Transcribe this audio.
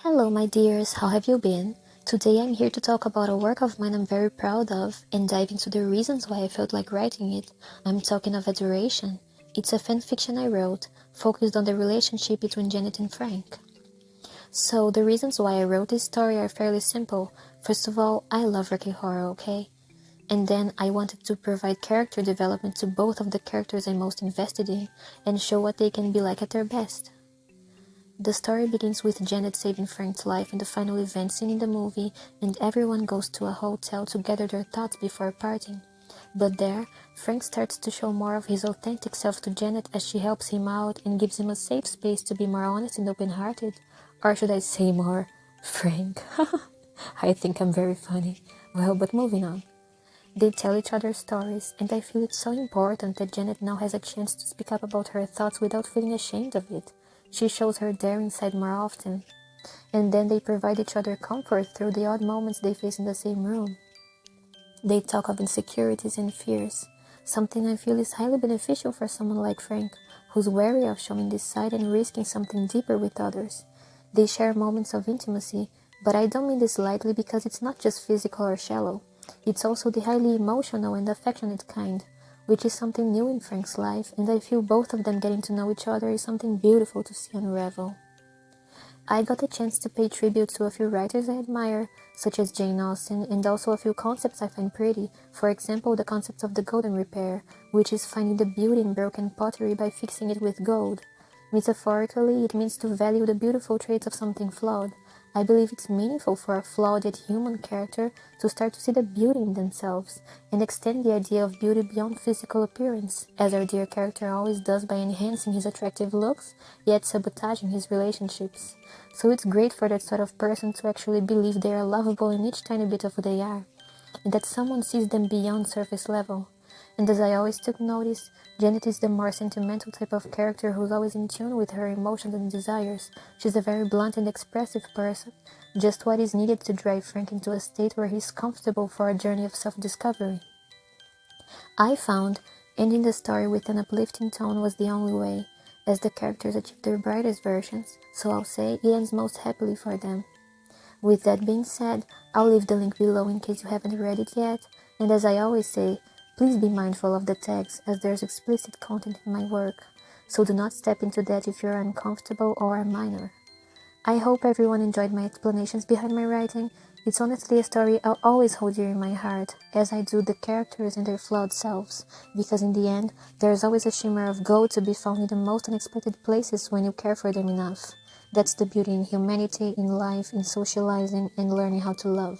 Hello, my dears, how have you been? Today I'm here to talk about a work of mine I'm very proud of and dive into the reasons why I felt like writing it. I'm talking of Adoration. It's a fan fiction I wrote, focused on the relationship between Janet and Frank. So, the reasons why I wrote this story are fairly simple. First of all, I love Rocky Horror, okay? And then I wanted to provide character development to both of the characters I'm most invested in and show what they can be like at their best. The story begins with Janet saving Frank's life in the final event scene in the movie, and everyone goes to a hotel to gather their thoughts before parting. But there, Frank starts to show more of his authentic self to Janet as she helps him out and gives him a safe space to be more honest and open-hearted. Or should I say more, Frank? I think I'm very funny. Well, but moving on. They tell each other stories, and I feel it's so important that Janet now has a chance to speak up about her thoughts without feeling ashamed of it. She shows her daring side more often. And then they provide each other comfort through the odd moments they face in the same room. They talk of insecurities and fears, something I feel is highly beneficial for someone like Frank, who's wary of showing this side and risking something deeper with others. They share moments of intimacy, but I don't mean this lightly because it's not just physical or shallow. It's also the highly emotional and affectionate kind, which is something new in Frank's life, and I feel both of them getting to know each other is something beautiful to see unravel. I got a chance to pay tribute to a few writers I admire, such as Jane Austen, and also a few concepts I find pretty, for example the concept of the golden repair, which is finding the beauty in broken pottery by fixing it with gold. Metaphorically, it means to value the beautiful traits of something flawed. I believe it's meaningful for a flawed yet human character to start to see the beauty in themselves, and extend the idea of beauty beyond physical appearance, as our dear character always does by enhancing his attractive looks, yet sabotaging his relationships. So it's great for that sort of person to actually believe they are lovable in each tiny bit of who they are, and that someone sees them beyond surface level. And as I always took notice, Janet is the more sentimental type of character who's always in tune with her emotions and desires. She's a very blunt and expressive person, just what is needed to drive Frank into a state where he's comfortable for a journey of self-discovery. I found ending the story with an uplifting tone was the only way, as the characters achieve their brightest versions, so I'll say it ends most happily for them. With that being said, I'll leave the link below in case you haven't read it yet, and as I always say, please be mindful of the tags as there's explicit content in my work, so do not step into that if you're uncomfortable or a minor. I hope everyone enjoyed my explanations behind my writing. It's honestly a story I'll always hold dear in my heart, as I do the characters and their flawed selves, because in the end, there's always a shimmer of gold to be found in the most unexpected places when you care for them enough. That's the beauty in humanity, in life, in socializing, and learning how to love.